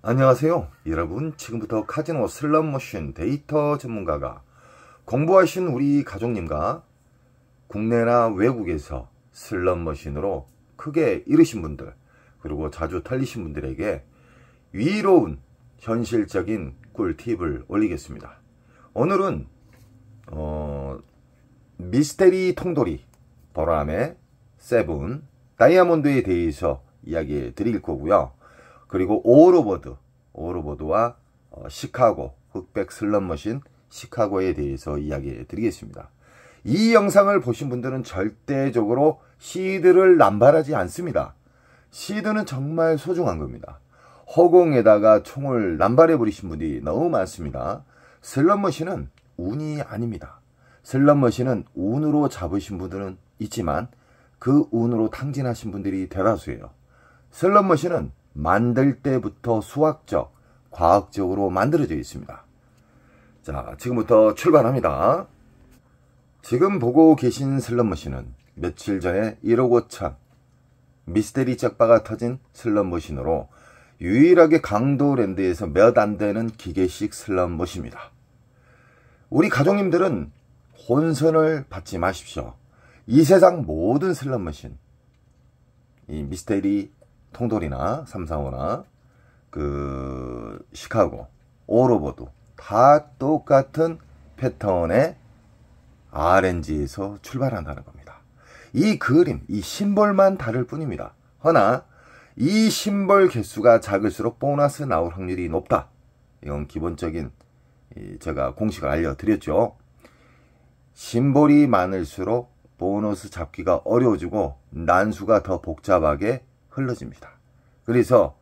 안녕하세요. 여러분, 지금부터 카지노 슬롯머신 데이터 전문가가 공부하신 우리 가족님과 국내나 외국에서 슬롯머신으로 크게 잃으신 분들, 그리고 자주 털리신 분들에게 위로운 현실적인 꿀팁을 올리겠습니다. 오늘은 미스테리 통돌이 보람의 세븐 다이아몬드에 대해서 이야기 드릴 거고요. 그리고 오로보드와 시카고 흑백 슬롯머신 시카고에 대해서 이야기 드리겠습니다. 이 영상을 보신 분들은 절대적으로 시드를 남발하지 않습니다. 시드는 정말 소중한 겁니다. 허공에다가 총을 남발해 버리신 분들이 너무 많습니다. 슬롯머신은 운이 아닙니다. 슬롯머신은 운으로 잡으신 분들은 있지만 그 운으로 탕진하신 분들이 대다수예요. 슬롯머신은 만들 때부터 수학적, 과학적으로 만들어져 있습니다. 자, 지금부터 출발합니다. 지금 보고 계신 슬롯머신은 며칠 전에 1억 5천 미스테리 짝바가 터진 슬롯머신으로 유일하게 강도랜드에서 몇 안 되는 기계식 슬롯머신입니다. 우리 가족님들은 혼선을 받지 마십시오. 이 세상 모든 슬롯머신, 이 미스테리 통돌이나 345나 시카고, 오로보드 다 똑같은 패턴의 RNG에서 출발한다는 겁니다. 이 그림, 이 심볼만 다를 뿐입니다. 허나 이 심볼 개수가 작을수록 보너스 나올 확률이 높다. 이건 기본적인 제가 공식을 알려드렸죠. 심볼이 많을수록 보너스 잡기가 어려워지고 난수가 더 복잡하게 흘러집니다. 그래서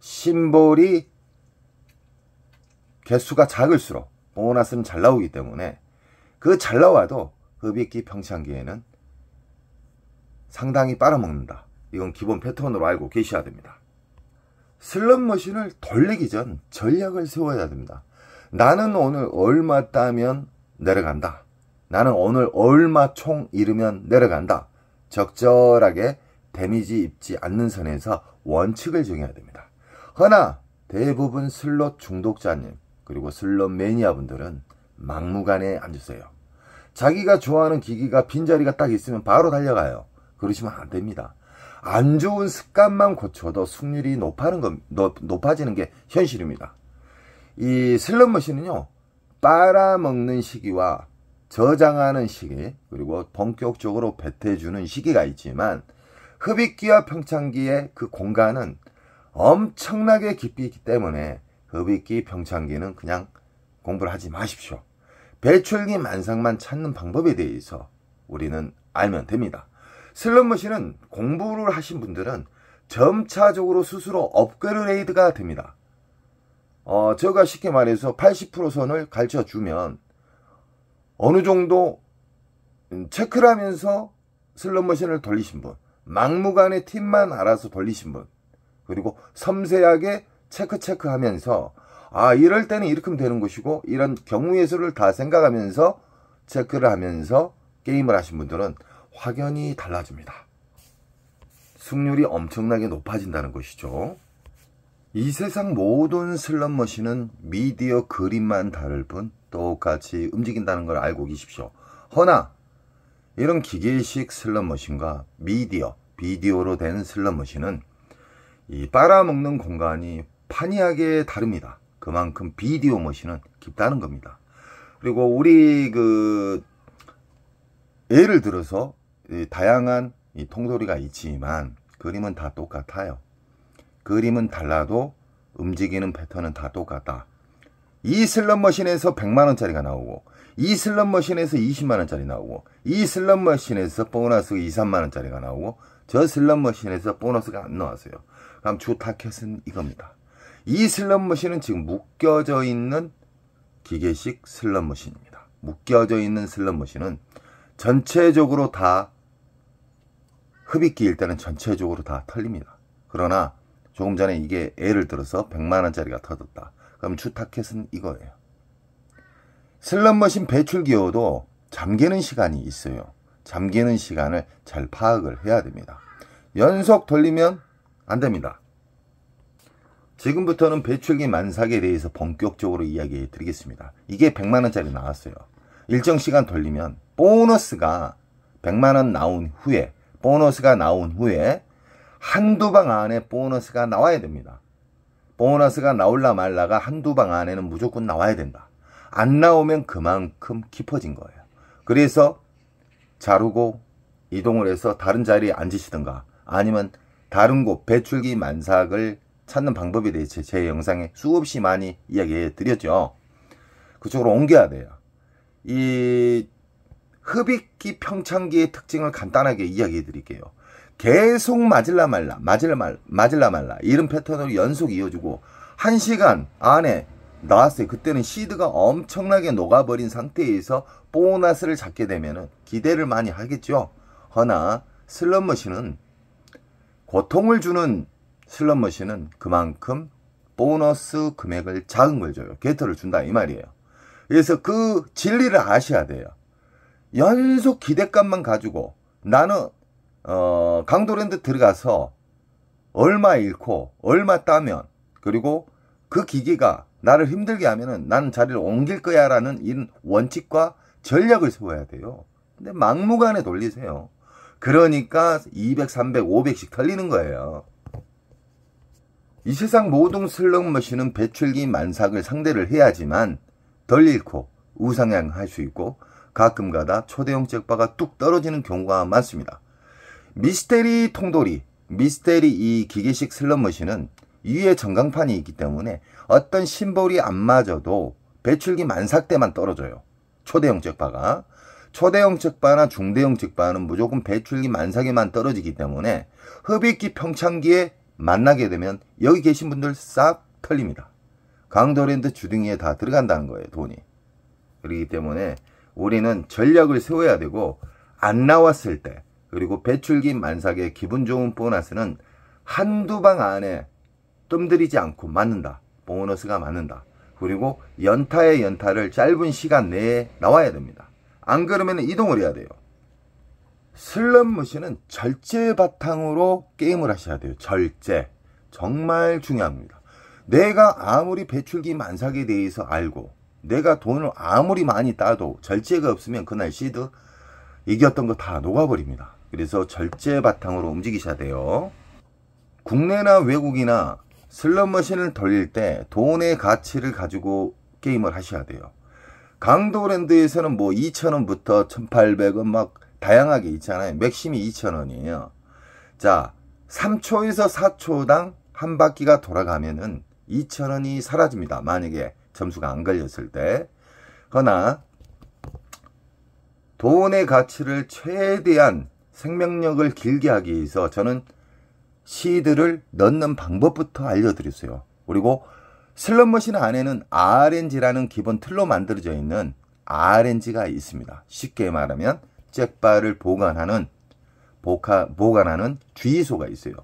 심볼이 개수가 작을수록 보너스는 잘 나오기 때문에 그 잘 나와도 흡입기 평창기에는 상당히 빨아먹는다. 이건 기본 패턴으로 알고 계셔야 됩니다. 슬롯머신을 돌리기 전 전략을 세워야 됩니다. 나는 오늘 얼마 따면 내려간다. 나는 오늘 얼마 총 잃으면 내려간다. 적절하게 데미지 입지 않는 선에서 원칙을 정해야 됩니다. 허나 대부분 슬롯 중독자님 그리고 슬롯 매니아 분들은 막무가내에 앉으세요. 자기가 좋아하는 기기가 빈자리가 딱 있으면 바로 달려가요. 그러시면 안 됩니다. 안 좋은 습관만 고쳐도 승률이 높아지는 게 현실입니다. 이 슬롯머신은요, 빨아먹는 시기와 저장하는 시기, 그리고 본격적으로 배태주는 시기가 있지만 흡입기와 평창기의 그 공간은 엄청나게 깊이 있기 때문에 흡입기, 평창기는 그냥 공부를 하지 마십시오. 배출기 만상만 찾는 방법에 대해서 우리는 알면 됩니다. 슬롯머신은 공부를 하신 분들은 점차적으로 스스로 업그레이드가 됩니다. 제가 쉽게 말해서 80% 선을 가르쳐 주면 어느 정도 체크를 하면서 슬롯머신을 돌리신 분, 막무가내 팁만 알아서 돌리신 분, 그리고 섬세하게 체크하면서 이럴 때는 이렇게 하면 되는 것이고 이런 경우의 수를 다 생각하면서 체크를 하면서 게임을 하신 분들은 확연히 달라집니다. 승률이 엄청나게 높아진다는 것이죠. 이 세상 모든 슬롯머신은 미디어 그림만 다를 뿐 똑같이 움직인다는 걸 알고 계십시오. 허나 이런 기계식 슬롯머신과 비디오로 된 슬롯머신은 이 빨아먹는 공간이 판이하게 다릅니다. 그만큼 비디오 머신은 깊다는 겁니다. 그리고 우리 예를 들어서 다양한 통돌이가 있지만 그림은 다 똑같아요. 그림은 달라도 움직이는 패턴은 다 똑같다. 이 슬롯머신에서 100만원짜리가 나오고 이 슬롯머신에서 20만원짜리 나오고 이 슬롯머신에서 보너스가 2, 3만원짜리가 나오고 저 슬롯머신에서 보너스가 안 나왔어요. 그럼 주 타켓은 이겁니다. 이 슬롯머신은 지금 묶여져 있는 기계식 슬롯머신입니다. 묶여져 있는 슬롯머신은 전체적으로 다 흡입기일 때는 전체적으로 다 털립니다. 그러나 조금 전에 이게 예를 들어서 100만원짜리가 터졌다. 그럼 주 타켓은 이거예요. 슬롯머신 배출기여도 잠기는 시간이 있어요. 잠기는 시간을 잘 파악을 해야 됩니다. 연속 돌리면 안 됩니다. 지금부터는 배출기 만삭에 대해서 본격적으로 이야기해 드리겠습니다. 이게 100만원짜리 나왔어요. 일정 시간 돌리면 보너스가 100만원 나온 후에, 보너스가 나온 후에 한두 방 안에 보너스가 나와야 됩니다. 보너스가 나올라 말라가 한두 방 안에는 무조건 나와야 된다. 안 나오면 그만큼 깊어진 거예요. 그래서 자르고 이동을 해서 다른 자리에 앉으시든가 아니면 다른 곳 배출기 만삭을 찾는 방법에 대해서 제 영상에 수없이 많이 이야기해 드렸죠. 그쪽으로 옮겨야 돼요. 이 흡입기 평창기의 특징을 간단하게 이야기해 드릴게요. 계속 맞을라 말라 이런 패턴으로 연속 이어주고 1시간 안에 나왔어요. 그때는 시드가 엄청나게 녹아버린 상태에서 보너스를 잡게 되면 기대를 많이 하겠죠. 허나 슬롯머신은 고통을 주는 슬롯머신은 그만큼 보너스 금액을 작은 걸 줘요. 게터를 준다 이 말이에요. 그래서 그 진리를 아셔야 돼요. 연속 기대감만 가지고 나는 강도랜드 들어가서 얼마 잃고 얼마 따면 그리고 그 기계가 나를 힘들게 하면은 나는 자리를 옮길 거야 라는 이런 원칙과 전략을 세워야 돼요. 근데 막무가내 돌리세요. 그러니까 200, 300, 500씩 털리는 거예요. 이 세상 모든 슬롯머신은 배출기 만삭을 상대를 해야지만 덜 잃고 우상향할 수 있고 가끔가다 초대형 잭바가 뚝 떨어지는 경우가 많습니다. 미스테리 통돌이, 미스테리 이 기계식 슬롯머신은 위에 전광판이 있기 때문에 어떤 심볼이 안 맞아도 배출기 만삭 때만 떨어져요. 초대형 잭바가. 초대형 잭바나 중대형 잭바는 무조건 배출기 만삭에만 떨어지기 때문에 흡입기 평창기에 만나게 되면 여기 계신 분들 싹 털립니다. 강도랜드 주둥이에 다 들어간다는 거예요, 돈이. 그렇기 때문에 우리는 전략을 세워야 되고 안 나왔을 때 그리고 배출기 만삭의 기분 좋은 보너스는 한두 방 안에 뜸들이지 않고 맞는다. 보너스가 맞는다. 그리고 연타의 연타를 짧은 시간 내에 나와야 됩니다. 안 그러면 이동을 해야 돼요. 슬롯머신은 절제 바탕으로 게임을 하셔야 돼요. 절제. 정말 중요합니다. 내가 아무리 배출기 만삭에 대해서 알고 내가 돈을 아무리 많이 따도 절제가 없으면 그날 시드 이겼던 거 다 녹아버립니다. 그래서 절제 바탕으로 움직이셔야 돼요. 국내나 외국이나 슬롯머신을 돌릴 때 돈의 가치를 가지고 게임을 하셔야 돼요. 강도랜드에서는 뭐 2,000원부터 1,800원 막 다양하게 있잖아요. 맥심이 2,000원이에요. 자, 3초에서 4초당 한 바퀴가 돌아가면은 2,000원이 사라집니다. 만약에 점수가 안 걸렸을 때. 그러나 돈의 가치를 최대한 생명력을 길게 하기 위해서 저는 시드를 넣는 방법부터 알려드렸어요. 그리고 슬롯머신 안에는 RNG라는 기본 틀로 만들어져 있는 RNG가 있습니다. 쉽게 말하면 잭바를 보관하는 주의소가 있어요.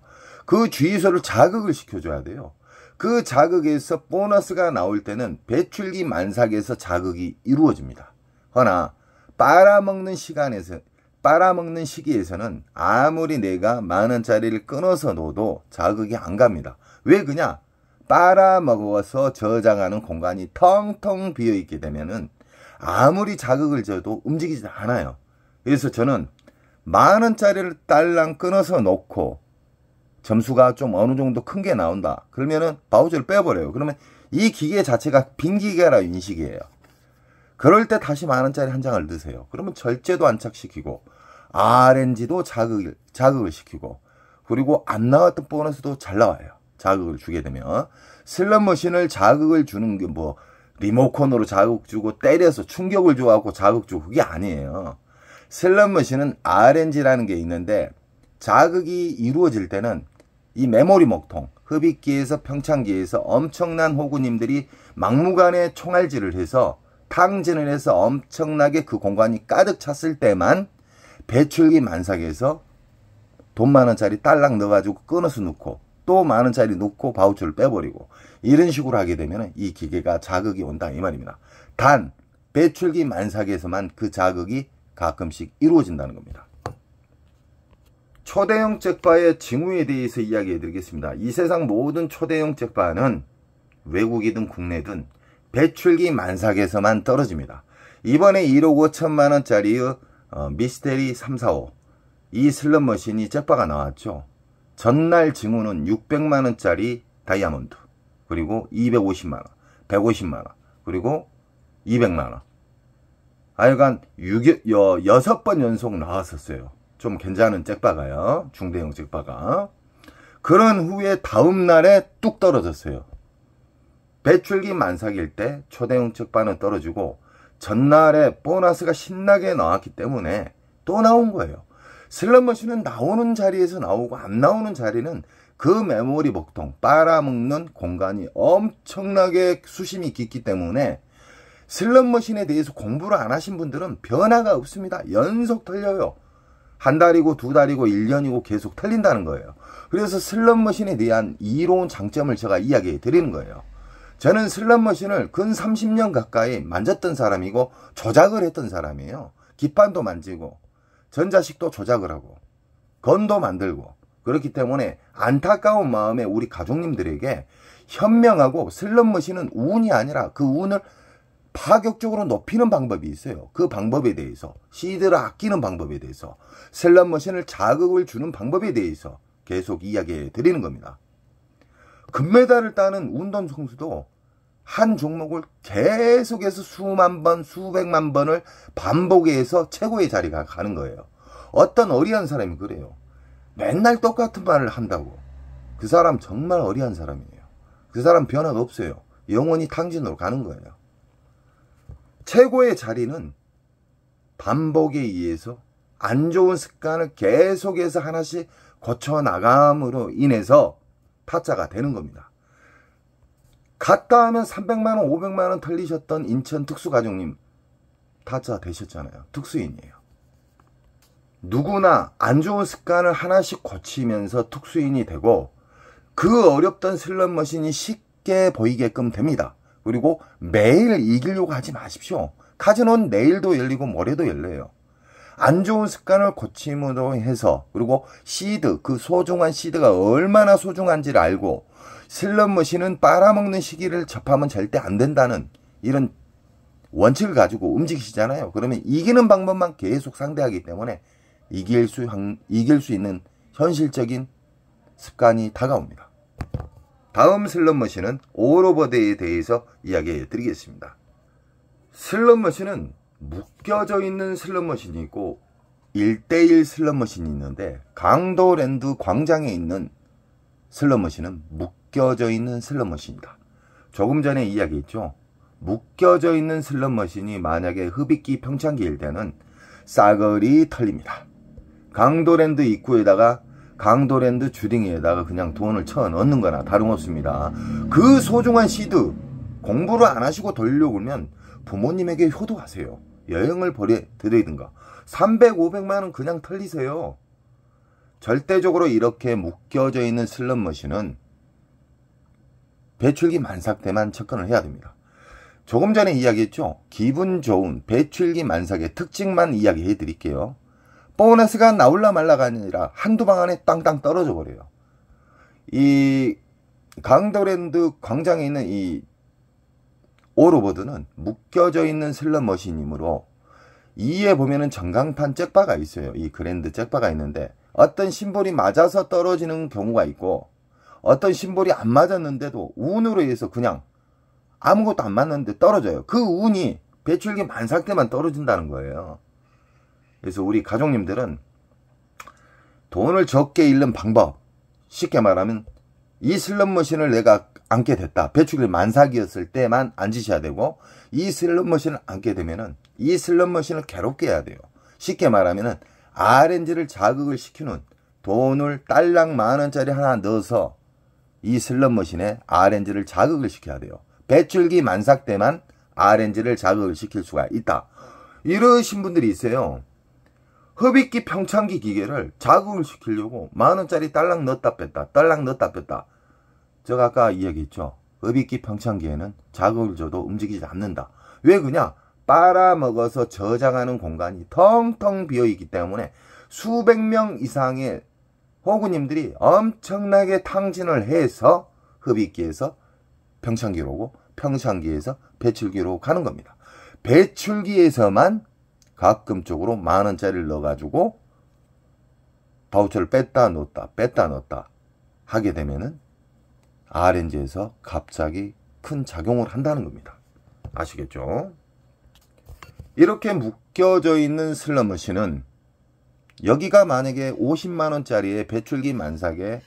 그 주의소를 자극을 시켜줘야 돼요. 그 자극에서 보너스가 나올 때는 배출기 만삭에서 자극이 이루어집니다. 그러나 빨아먹는 시기에서는 아무리 내가 10,000원짜리를 끊어서 넣어도 자극이 안 갑니다. 왜 그냐? 빨아먹어서 저장하는 공간이 텅텅 비어있게 되면은 아무리 자극을 줘도 움직이지 않아요. 그래서 저는 10,000원짜리를 딸랑 끊어서 놓고 점수가 좀 어느 정도 큰 게 나온다. 그러면은 바우처를 빼버려요. 그러면 이 기계 자체가 빈 기계라 인식이에요. 그럴 때 다시 10,000원짜리 한 장을 넣으세요. 그러면 절제도 안착시키고 RNG도 자극을 시키고 그리고 안 나왔던 보너스도 잘 나와요. 자극을 주게 되면. 슬롯머신을 자극을 주는 게 뭐 리모컨으로 자극 주고 때려서 충격을 줘갖고 자극 주고 그게 아니에요. 슬롯머신은 RNG라는 게 있는데 자극이 이루어질 때는 이 메모리 먹통, 흡입기에서 평창기에서 엄청난 호구님들이 막무가내 총알질을 해서 탕진을 해서 엄청나게 그 공간이 가득 찼을 때만 배출기 만삭에서 돈 10,000원짜리 딸랑 넣어가지고 끊어서 넣고 또 10,000원짜리 넣고 바우처를 빼버리고 이런 식으로 하게 되면 이 기계가 자극이 온다 이 말입니다. 단 배출기 만삭에서만 그 자극이 가끔씩 이루어진다는 겁니다. 초대형 잭바의 징후에 대해서 이야기해 드리겠습니다. 이 세상 모든 초대형 잭바는 외국이든 국내든 배출기 만삭에서만 떨어집니다. 이번에 1억 5천만원짜리의 미스테리 345 이 슬롯머신이 잭바가 나왔죠. 전날 징후는 600만원짜리 다이아몬드, 그리고 250만원, 150만원, 그리고 200만원. 하여간 6번 연속 나왔었어요. 좀 괜찮은 잭바가요. 중대형 잭바가. 그런 후에 다음날에 뚝 떨어졌어요. 배출기 만삭일 때 초대형 잭바는 떨어지고 전날에 보너스가 신나게 나왔기 때문에 또 나온 거예요. 슬롯머신은 나오는 자리에서 나오고 안 나오는 자리는 그 메모리 복통, 빨아먹는 공간이 엄청나게 수심이 깊기 때문에 슬롯머신에 대해서 공부를 안 하신 분들은 변화가 없습니다. 연속 틀려요. 한 달이고 두 달이고 1년이고 계속 틀린다는 거예요. 그래서 슬롯머신에 대한 이로운 장점을 제가 이야기해 드리는 거예요. 저는 슬롯머신을 근 30년 가까이 만졌던 사람이고 조작을 했던 사람이에요. 기판도 만지고 전자식도 조작을 하고 건도 만들고 그렇기 때문에 안타까운 마음에 우리 가족님들에게 현명하고 슬롯머신은 운이 아니라 그 운을 파격적으로 높이는 방법이 있어요. 그 방법에 대해서, 시드를 아끼는 방법에 대해서, 슬롯머신을 자극을 주는 방법에 대해서 계속 이야기해 드리는 겁니다. 금메달을 따는 운동 선수도 한 종목을 계속해서 수만 번, 수백만 번을 반복해서 최고의 자리가 가는 거예요. 어떤 어리한 사람이 그래요. 맨날 똑같은 말을 한다고. 그 사람 정말 어리한 사람이에요. 그 사람 변화가 없어요. 영원히 탕진으로 가는 거예요. 최고의 자리는 반복에 의해서 안 좋은 습관을 계속해서 하나씩 고쳐나감으로 인해서 타짜가 되는 겁니다. 갔다 하면 300만원, 500만원 털리셨던 인천 특수가족님 타짜 되셨잖아요. 특수인이에요. 누구나 안 좋은 습관을 하나씩 고치면서 특수인이 되고 그 어렵던 슬롯머신이 쉽게 보이게끔 됩니다. 그리고 매일 이기려고 하지 마십시오. 카지노는 내일도 열리고 모레도 열려요. 안 좋은 습관을 고침으로 해서 그리고 시드, 그 소중한 시드가 얼마나 소중한지를 알고 슬롯머신은 빨아먹는 시기를 접하면 절대 안 된다는 이런 원칙을 가지고 움직이시잖아요. 그러면 이기는 방법만 계속 상대하기 때문에 이길 수 있는 현실적인 습관이 다가옵니다. 다음 슬롯머신은 올오버데이에 대해서 이야기해 드리겠습니다. 슬롯머신은 묶여져 있는 슬롯머신이 있고 1대1 슬롯머신이 있는데 강도랜드 광장에 있는 슬롯머신은 묶여져 있는 슬롯머신이다. 조금 전에 이야기했죠. 묶여져 있는 슬롯머신이 만약에 흡입기 평창기일 때는 싸그리 털립니다. 강도랜드 입구에다가 강도랜드 주딩에다가 그냥 돈을 쳐 넣는 거나 다름없습니다. 그 소중한 시드 공부를 안 하시고 돌려오면 부모님에게 효도하세요. 여행을 보내드리든가 300, 500만원 그냥 털리세요. 절대적으로 이렇게 묶여져 있는 슬롯머신은 배출기 만삭 때만 접근을 해야 됩니다. 조금 전에 이야기했죠. 기분 좋은 배출기 만삭의 특징만 이야기해 드릴게요. 보너스가 나올라 말라가 아니라 한두 방 안에 땅땅 떨어져 버려요. 이 강도랜드 광장에 있는 이 올오버드는 묶여져 있는 슬롯머신이므로 이에 보면은 전광판 잭바가 있어요. 이 그랜드 잭바가 있는데 어떤 심볼이 맞아서 떨어지는 경우가 있고 어떤 심볼이 안 맞았는데도 운으로 해서 그냥 아무것도 안 맞는데 떨어져요. 그 운이 배출기 만삭 때만 떨어진다는 거예요. 그래서 우리 가족님들은 돈을 적게 잃는 방법, 쉽게 말하면 이 슬롯머신을 내가 앉게 됐다. 배출기 만삭이었을 때만 앉으셔야 되고 이 슬롯머신을 앉게 되면은 이 슬롯머신을 괴롭게 해야 돼요. 쉽게 말하면은 RNG를 자극을 시키는 돈을 딸랑 만원짜리 하나 넣어서 이 슬롯머신에 RNG를 자극을 시켜야 돼요. 배출기 만삭 때만 RNG를 자극을 시킬 수가 있다. 이러신 분들이 있어요. 흡입기 평창기 기계를 자극을 시키려고 만원짜리 딸랑 넣었다 뺐다 딸랑 넣었다 뺐다. 제가 아까 이야기했죠. 흡입기 평창기에는 자극을 줘도 움직이지 않는다. 왜 그냐? 빨아먹어서 저장하는 공간이 텅텅 비어있기 때문에 수백 명 이상의 호구님들이 엄청나게 탕진을 해서 흡입기에서 평창기로 오고 평창기에서 배출기로 가는 겁니다. 배출기에서만 가끔적으로 10,000원짜리를 넣어가지고 바우처를 뺐다 넣었다 하게 되면은 RNG에서 갑자기 큰 작용을 한다는 겁니다. 아시겠죠? 이렇게 묶여져 있는 슬롯머신은 여기가 만약에 50만원짜리의 배출기 만삭에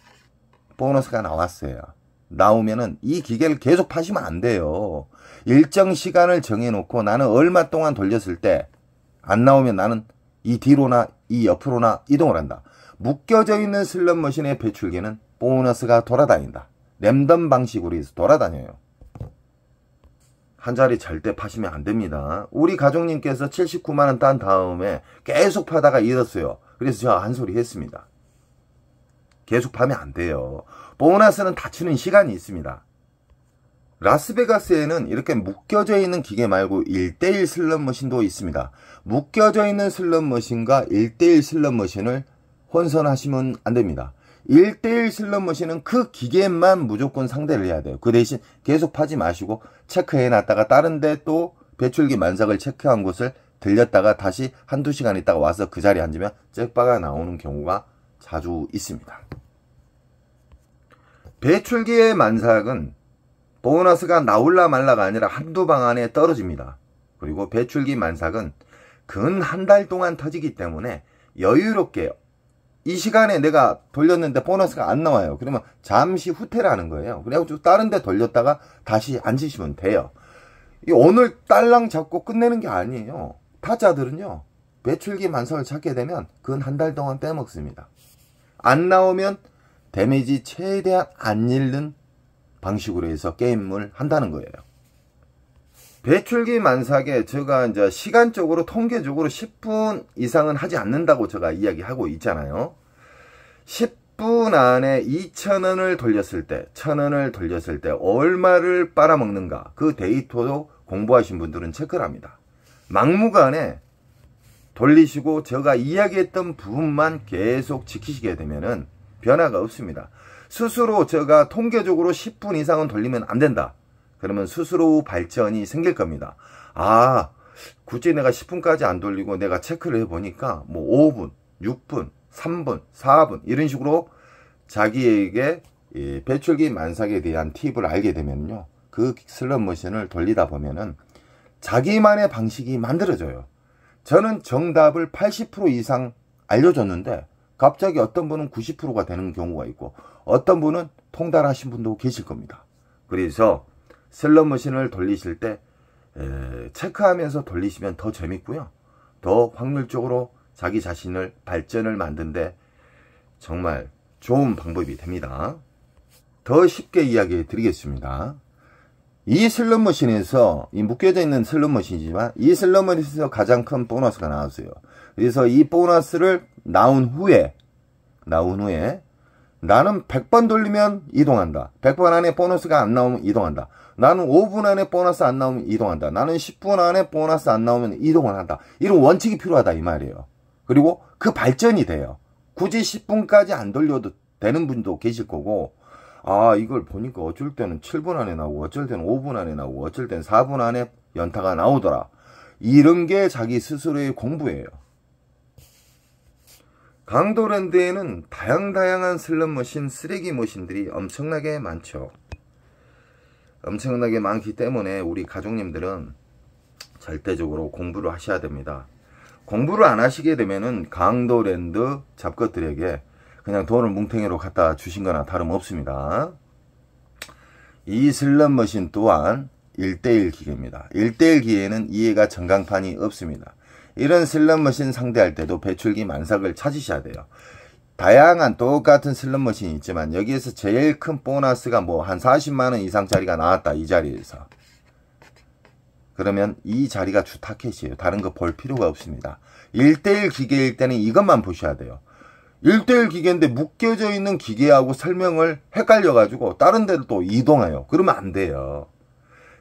보너스가 나왔어요. 나오면은 이 기계를 계속 파시면 안 돼요. 일정 시간을 정해놓고 나는 얼마 동안 돌렸을 때 안 나오면 나는 이 뒤로나 이 옆으로나 이동을 한다. 묶여져 있는 슬롯머신의 배출기는 보너스가 돌아다닌다. 랜덤 방식으로 해서 돌아다녀요. 한 자리 절대 파시면 안 됩니다. 우리 가족님께서 79만원 딴 다음에 계속 파다가 잃었어요. 그래서 제가 한 소리 했습니다. 계속 파면 안 돼요. 보너스는 닫히는 시간이 있습니다. 라스베가스에는 이렇게 묶여져 있는 기계 말고 1:1 슬롯머신도 있습니다. 묶여져 있는 슬롯머신과 1:1 슬롯머신을 혼선하시면 안 됩니다. 1:1 슬롯머신은 그 기계만 무조건 상대를 해야 돼요. 그 대신 계속 파지 마시고 체크해 놨다가 다른 데 또 배출기 만삭을 체크한 곳을 들렸다가 다시 한두 시간 있다가 와서 그 자리에 앉으면 잭바가 나오는 경우가 자주 있습니다. 배출기의 만삭은 보너스가 나올라 말라가 아니라 한두 방 안에 떨어집니다. 그리고 배출기 만삭은 근 한 달 동안 터지기 때문에 여유롭게 이 시간에 내가 돌렸는데 보너스가 안 나와요. 그러면 잠시 후퇴를 하는 거예요. 그래가지고 다른 데 돌렸다가 다시 앉으시면 돼요. 오늘 딸랑 잡고 끝내는 게 아니에요. 타짜들은요, 배출기 만삭을 찾게 되면 근 한 달 동안 빼먹습니다. 안 나오면 데미지 최대한 안 잃는 방식으로 해서 게임을 한다는 거예요. 배출기 만삭에 제가 이제 시간적으로 통계적으로 10분 이상은 하지 않는다고 제가 이야기하고 있잖아요. 10분 안에 2,000원을 돌렸을 때, 1,000원을 돌렸을 때 얼마를 빨아먹는가, 그 데이터도 공부하신 분들은 체크를 합니다. 막무가내 돌리시고 제가 이야기했던 부분만 계속 지키시게 되면은 변화가 없습니다. 스스로 제가 통계적으로 10분 이상은 돌리면 안 된다. 그러면 스스로 발전이 생길 겁니다. 아, 굳이 내가 10분까지 안 돌리고 내가 체크를 해보니까 뭐 5분, 6분, 3분, 4분 이런 식으로 자기에게 배출기 만삭에 대한 팁을 알게 되면요, 그 슬롯머신을 돌리다 보면은 자기만의 방식이 만들어져요. 저는 정답을 80% 이상 알려줬는데 갑자기 어떤 분은 90%가 되는 경우가 있고 어떤 분은 통달하신 분도 계실 겁니다. 그래서 슬롯머신을 돌리실 때 체크하면서 돌리시면 더 재밌고요, 더 확률적으로 자기 자신을 발전을 만드는데 정말 좋은 방법이 됩니다. 더 쉽게 이야기해 드리겠습니다. 이 슬롯머신에서, 이 묶여져 있는 슬롯머신이지만 이 슬롯머신에서 가장 큰 보너스가 나왔어요. 그래서 이 보너스를 나온 후에 나는 100번 돌리면 이동한다. 100번 안에 보너스가 안 나오면 이동한다. 나는 5분 안에 보너스 안 나오면 이동한다. 나는 10분 안에 보너스 안 나오면 이동을 한다. 이런 원칙이 필요하다 이 말이에요. 그리고 그 발전이 돼요. 굳이 10분까지 안 돌려도 되는 분도 계실 거고, 아, 이걸 보니까 어쩔 때는 7분 안에 나오고 어쩔 때는 5분 안에 나오고 어쩔 때는 4분 안에 연타가 나오더라. 이런 게 자기 스스로의 공부예요. 강도랜드에는 다양한 슬롯머신, 쓰레기 머신들이 엄청나게 많죠. 엄청나게 많기 때문에 우리 가족님들은 절대적으로 공부를 하셔야 됩니다. 공부를 안 하시게 되면은 강도랜드 잡것들에게 그냥 돈을 뭉탱이로 갖다 주신 거나 다름없습니다. 이 슬롯머신 또한 1:1 기계입니다. 1:1 기계에는 이해가 전광판이 없습니다. 이런 슬롯머신 상대할 때도 배출기 만삭을 찾으셔야 돼요. 다양한 똑같은 슬롯머신이 있지만 여기에서 제일 큰 보너스가 뭐 한 40만원 이상짜리가 나왔다, 이 자리에서. 그러면 이 자리가 주 타켓이에요. 다른 거 볼 필요가 없습니다. 1:1 기계일 때는 이것만 보셔야 돼요. 1:1 기계인데 묶여져 있는 기계하고 설명을 헷갈려가지고 다른 데로 또 이동해요. 그러면 안 돼요.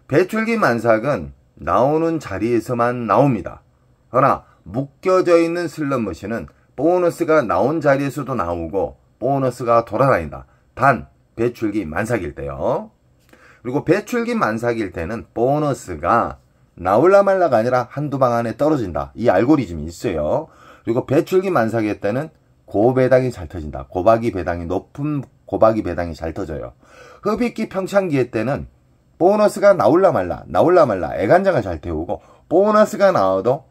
배출기 만삭은 나오는 자리에서만 나옵니다. 그러나 묶여져 있는 슬롯머신은 보너스가 나온 자리에서도 나오고 보너스가 돌아다닌다. 단 배출기 만삭일 때요. 그리고 배출기 만삭일 때는 보너스가 나올라 말라가 아니라 한두 방 안에 떨어진다. 이 알고리즘이 있어요. 그리고 배출기 만삭일 때는 고배당이 잘 터진다. 고박이 배당이 높은 고박이 배당이 잘 터져요. 흡입기 평창기일 때는 보너스가 나올라 말라 애간장을 잘 태우고 보너스가 나와도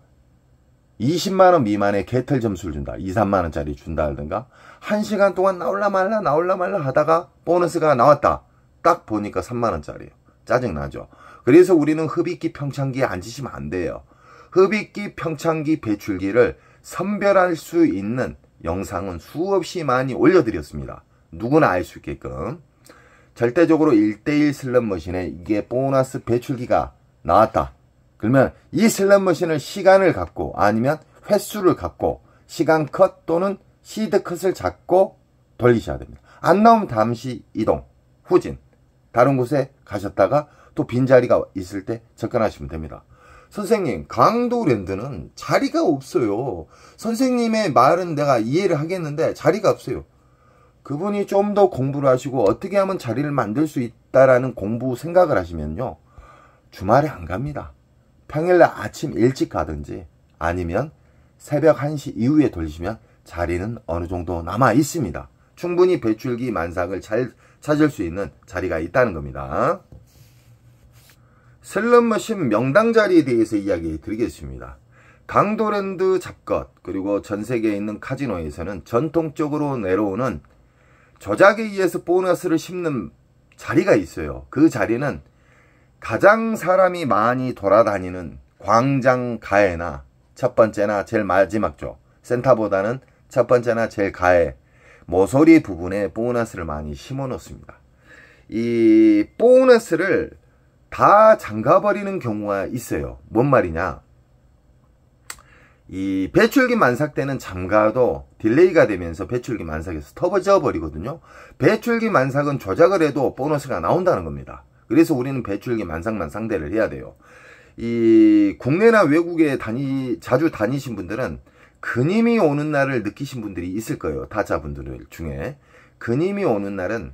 20만원 미만의 개털 점수를 준다. 2, 3만원짜리 준다든가 1시간 동안 나올라 말라 하다가 보너스가 나왔다. 딱 보니까 3만원짜리예요. 짜증나죠. 그래서 우리는 흡입기 평창기에 앉으시면 안 돼요. 흡입기 평창기 배출기를 선별할 수 있는 영상은 수없이 많이 올려드렸습니다. 누구나 알 수 있게끔. 절대적으로 1대1 슬롯머신에 이게 보너스 배출기가 나왔다. 그러면 이 슬롯머신을 시간을 갖고 아니면 횟수를 갖고 시간 컷 또는 시드 컷을 잡고 돌리셔야 됩니다. 안 나오면 잠시 이동, 후진, 다른 곳에 가셨다가 또 빈자리가 있을 때 접근하시면 됩니다. 선생님, 강도랜드는 자리가 없어요. 선생님의 말은 내가 이해를 하겠는데 자리가 없어요. 그분이 좀 더 공부를 하시고 어떻게 하면 자리를 만들 수 있다라는 공부 생각을 하시면요. 주말에 안 갑니다. 평일날 아침 일찍 가든지 아니면 새벽 1시 이후에 돌리시면 자리는 어느 정도 남아 있습니다. 충분히 배출기 만삭을 잘 찾을 수 있는 자리가 있다는 겁니다. 슬롯머신 명당 자리에 대해서 이야기 드리겠습니다. 강도랜드 잡것 그리고 전세계에 있는 카지노에서는 전통적으로 내려오는 조작에 의해서 보너스를 씹는 자리가 있어요. 그 자리는 가장 사람이 많이 돌아다니는 광장 가해나 첫 번째나 제일 마지막죠. 센터보다는 첫 번째나 제일 가해 모서리 부분에 보너스를 많이 심어 놓습니다. 이 보너스를 다 잠가버리는 경우가 있어요. 뭔 말이냐? 이 배출기 만삭 때는 잠가도 딜레이가 되면서 배출기 만삭에서 터져 버리거든요. 배출기 만삭은 조작을 해도 보너스가 나온다는 겁니다. 그래서 우리는 배출기 만삭만 상대를 해야 돼요. 이 국내나 외국에 자주 다니신 분들은 근임이 오는 날을 느끼신 분들이 있을 거예요. 타자분들 중에. 근임이 오는 날은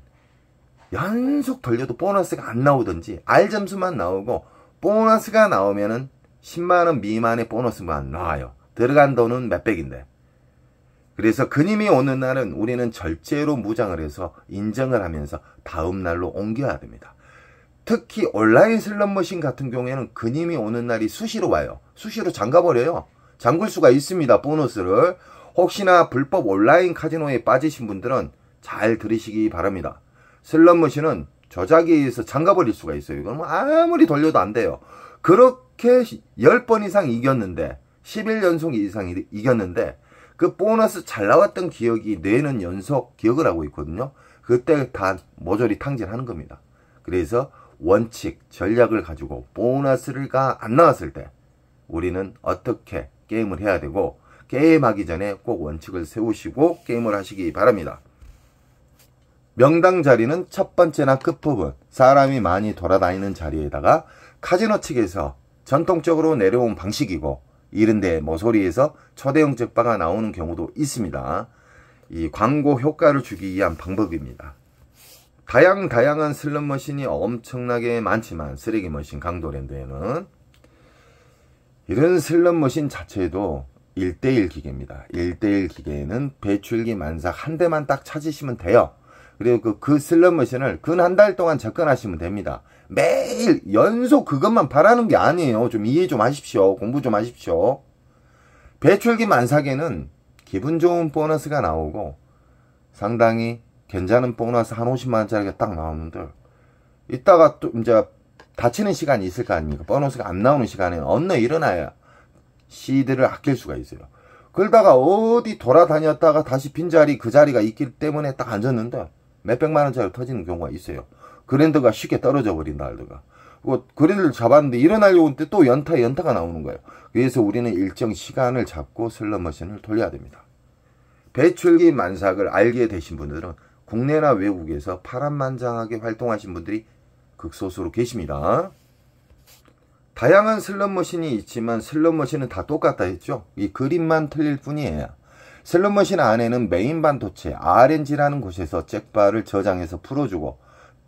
연속 돌려도 보너스가 안 나오든지 R점수만 나오고 보너스가 나오면은 10만원 미만의 보너스만 나와요. 들어간 돈은 몇백인데. 그래서 근임이 오는 날은 우리는 절제로 무장을 해서 인정을 하면서 다음 날로 옮겨야 됩니다. 특히 온라인 슬롯머신 같은 경우에는 근임이 오는 날이 수시로 와요. 수시로 잠가버려요. 잠글 수가 있습니다. 보너스를. 혹시나 불법 온라인 카지노에 빠지신 분들은 잘 들으시기 바랍니다. 슬롯머신은 조작에 의해서 잠가버릴 수가 있어요. 이건 아무리 돌려도 안 돼요. 그렇게 10번 이상 이겼는데 11연속 이상 이겼는데 그 보너스 잘 나왔던 기억이 뇌는 연속 기억을 하고 있거든요. 그때 다 모조리 탕진하는 겁니다. 그래서 원칙, 전략을 가지고 보너스가 안 나왔을 때 우리는 어떻게 게임을 해야 되고 게임하기 전에 꼭 원칙을 세우시고 게임을 하시기 바랍니다. 명당 자리는 첫 번째나 끝부분 사람이 많이 돌아다니는 자리에다가 카지노 측에서 전통적으로 내려온 방식이고 이른데 모서리에서 초대형 적바가 나오는 경우도 있습니다. 이 광고 효과를 주기 위한 방법입니다. 다양한 슬롯머신이 엄청나게 많지만 쓰레기머신 강도랜드에는 이런 슬롯머신 자체도 1대1 기계입니다. 1대1 기계에는 배출기 만삭 한 대만 딱 찾으시면 돼요. 그리고 그 슬롯머신을 근 한 달 동안 접근하시면 됩니다. 매일 연속 그것만 바라는 게 아니에요. 좀 이해 좀 하십시오. 공부 좀 하십시오. 배출기 만삭에는 기분 좋은 보너스가 나오고 상당히 괜찮은 보너스 한 50만원짜리가 딱 나오는데 이따가 또 이제 다치는 시간이 있을 거 아닙니까? 보너스가 안 나오는 시간에는 언제 일어나야 시드를 아낄 수가 있어요. 그러다가 어디 돌아다녔다가 다시 빈자리 그 자리가 있기 때문에 딱 앉았는데 몇백만원짜리 터지는 경우가 있어요. 그랜드가 쉽게 떨어져 버린다 알드가. 그랜드를 잡았는데 일어나려고 했는데 또 연타가 나오는 거예요. 그래서 우리는 일정 시간을 잡고 슬롯머신을 돌려야 됩니다. 배출기 만삭을 알게 되신 분들은 국내나 외국에서 파란만장하게 활동하신 분들이 극소수로 계십니다. 다양한 슬롯머신이 있지만 슬롯머신은 다 똑같다 했죠. 이 그림만 틀릴 뿐이에요. 슬롯머신 안에는 메인 반도체 RNG라는 곳에서 잭바를 저장해서 풀어주고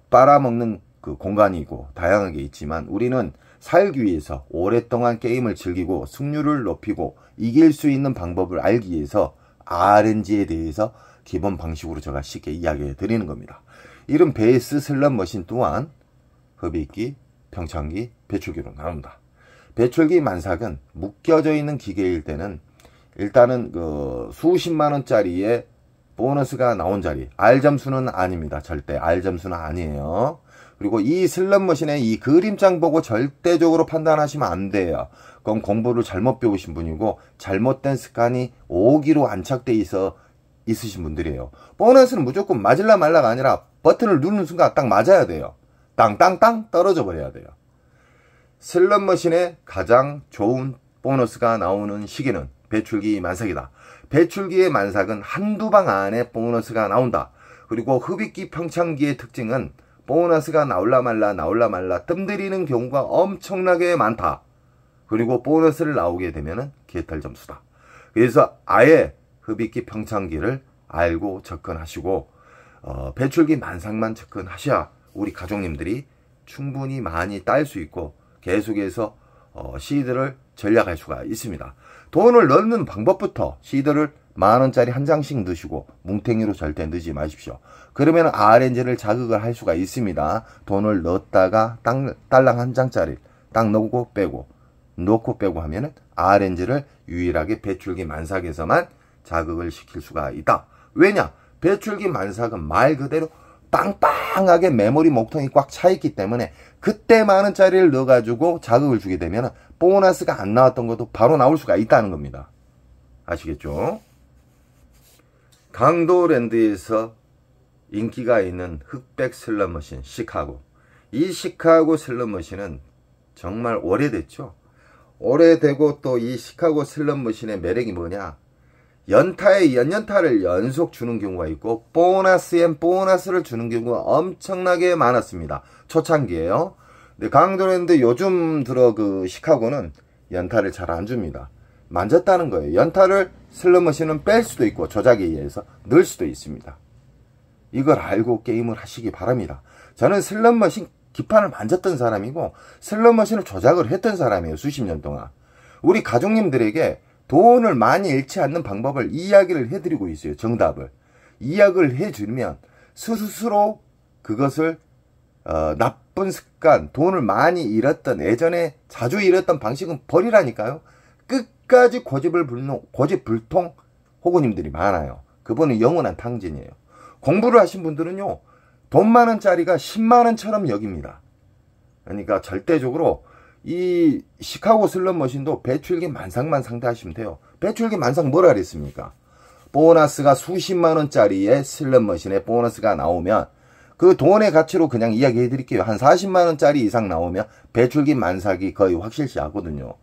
빨아먹는 그 공간이고 다양하게 있지만, 우리는 살기 위해서 오랫동안 게임을 즐기고 승률을 높이고 이길 수 있는 방법을 알기 위해서 RNG에 대해서 기본 방식으로 제가 쉽게 이야기해 드리는 겁니다. 이런 베이스 슬롯머신 또한 흡입기, 평창기, 배출기로 나온다. 배출기 만삭은 묶여져 있는 기계일 때는 일단은 그 수십만원짜리의 보너스가 나온 자리, R점수는 아닙니다. 절대 R점수는 아니에요. 그리고 이 슬롯머신의 이 그림장 보고 절대적으로 판단하시면 안 돼요. 그건 공부를 잘못 배우신 분이고 잘못된 습관이 오기로 안착돼 있으신 분들이에요. 보너스는 무조건 맞을라 말라가 아니라 버튼을 누르는 순간 딱 맞아야 돼요. 땅땅땅 떨어져 버려야 돼요. 슬롯머신의 가장 좋은 보너스가 나오는 시기는 배출기 만삭이다. 배출기의 만삭은 한두 방 안에 보너스가 나온다. 그리고 흡입기 평창기의 특징은 보너스가 나올라 말라 뜸들이는 경우가 엄청나게 많다. 그리고 보너스를 나오게 되면은 개털 점수다. 그래서 아예 흡입기 평창기를 알고 접근하시고 배출기 만삭만 접근하셔야 우리 가족님들이 충분히 많이 딸 수 있고 계속해서 시드를 전략할 수가 있습니다. 돈을 넣는 방법부터 시드를 만원짜리 한 장씩 넣으시고 뭉탱이로 절대 넣지 마십시오. 그러면 RNG를 자극을 할 수가 있습니다. 돈을 넣었다가 딸랑 한 장짜리 딱 넣고 빼고 하면은 RNG를 유일하게 배출기 만삭에서만 자극을 시킬 수가 있다. 왜냐? 배출기 만삭은 말 그대로 빵빵하게 메모리 목통이 꽉 차있기 때문에 그때 만원짜리를 넣어가지고 자극을 주게 되면 보너스가 안 나왔던 것도 바로 나올 수가 있다는 겁니다. 아시겠죠? 강도랜드에서 인기가 있는 흑백 슬롯머신 시카고. 이 시카고 슬롯머신은 정말 오래됐죠. 오래되고 또 이 시카고 슬롯머신의 매력이 뭐냐? 연타에 연연타를 연속 주는 경우가 있고 보너스엔 보너스를 주는 경우가 엄청나게 많았습니다. 초창기에요. 근데 강도랜드 요즘 들어 그 시카고는 연타를 잘 안 줍니다. 만졌다는 거예요. 연타를 슬롯머신은 뺄 수도 있고 조작에 의해서 넣을 수도 있습니다. 이걸 알고 게임을 하시기 바랍니다. 저는 슬롯머신 기판을 만졌던 사람이고 슬롯머신을 조작을 했던 사람이에요. 수십 년 동안. 우리 가족님들에게 돈을 많이 잃지 않는 방법을 이야기를 해드리고 있어요. 정답을. 이야기를 해주면 스스로 그것을 나쁜 습관, 돈을 많이 잃었던 예전에 자주 잃었던 방식은 버리라니까요. 끝까지 고집불통 호구님들이 많아요. 그분은 영원한 탕진이에요. 공부를 하신 분들은요, 돈 많은짜리가 10만원처럼 여깁니다. 그러니까 절대적으로 이 시카고 슬롯머신도 배출기 만삭만 상대하시면 돼요. 배출기 만삭 뭐라 그랬습니까? 보너스가 수십만원짜리의 슬롯머신에 보너스가 나오면 그 돈의 가치로 그냥 이야기해 드릴게요. 한 40만원짜리 이상 나오면 배출기 만삭이 거의 확실시하거든요.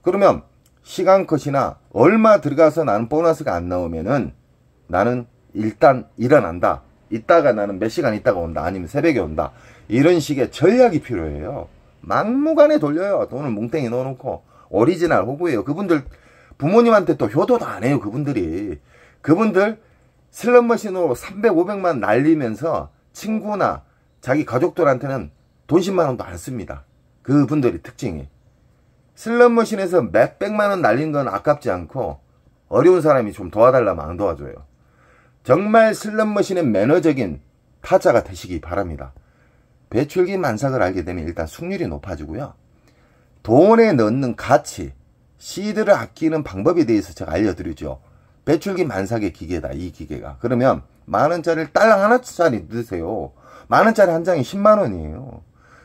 그러면 시간 컷이나 얼마 들어가서 나는 보너스가 안 나오면은 나는 일단 일어난다. 이따가 나는 몇 시간 있다가 온다. 아니면 새벽에 온다. 이런 식의 전략이 필요해요. 막무가내 돌려요. 돈을 뭉탱이 넣어놓고. 오리지널 호구예요. 그분들 부모님한테 또 효도도 안 해요. 그분들 슬롯머신으로 300, 500만 날리면서 친구나 자기 가족들한테는 돈 10만원도 안 씁니다. 그분들의 특징이. 슬롯머신에서 몇백만원 날린 건 아깝지 않고 어려운 사람이 좀 도와달라면 안 도와줘요. 정말 슬롯머신의 매너적인 타자가 되시기 바랍니다. 배출기 만삭을 알게 되면 일단 승률이 높아지고요. 돈에 넣는 가치, 시드를 아끼는 방법에 대해서 제가 알려드리죠. 배출기 만삭의 기계다, 이 기계가. 그러면 만원짜리를 딸랑 하나짜리 넣으세요. 만원짜리 한 장이 10만원이에요.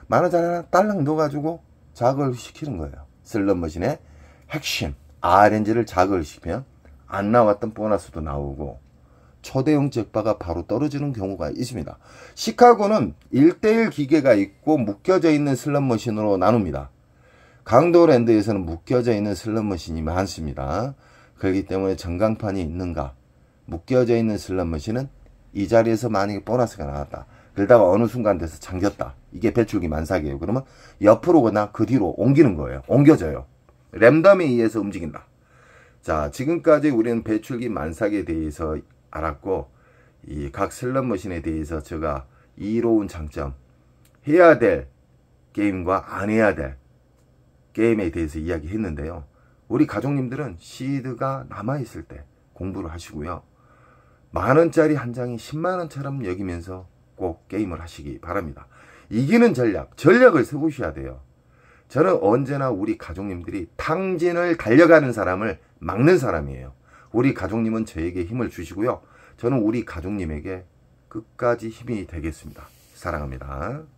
만원짜리 하나 딸랑 넣어가지고 자극을 시키는 거예요. 슬롯머신의 핵심, RNG를 자극을 시키면 안 나왔던 보너스도 나오고 초대형 잭바가 바로 떨어지는 경우가 있습니다. 시카고는 1:1 기계가 있고 묶여져 있는 슬롯머신으로 나눕니다. 강도랜드에서는 묶여져 있는 슬롯머신이 많습니다. 그렇기 때문에 전광판이 있는가, 묶여져 있는 슬롯머신은 이 자리에서 만약에 보너스가 나왔다. 그러다가 어느 순간 돼서 잠겼다. 이게 배출기 만삭이에요. 그러면 옆으로거나 그 뒤로 옮기는 거예요. 옮겨져요. 랜덤에 의해서 움직인다. 자, 지금까지 우리는 배출기 만삭에 대해서 알았고, 이 각 슬롯머신에 대해서 제가 이로운 장점, 해야 될 게임과 안 해야 될 게임에 대해서 이야기했는데요. 우리 가족님들은 시드가 남아있을 때 공부를 하시고요. 만원짜리 한 장이 10만원처럼 여기면서 꼭 게임을 하시기 바랍니다. 이기는 전략을 세우셔야 돼요. 저는 언제나 우리 가족님들이 탕진을 달려가는 사람을 막는 사람이에요. 우리 가족님은 저에게 힘을 주시고요. 저는 우리 가족님에게 끝까지 힘이 되겠습니다. 사랑합니다.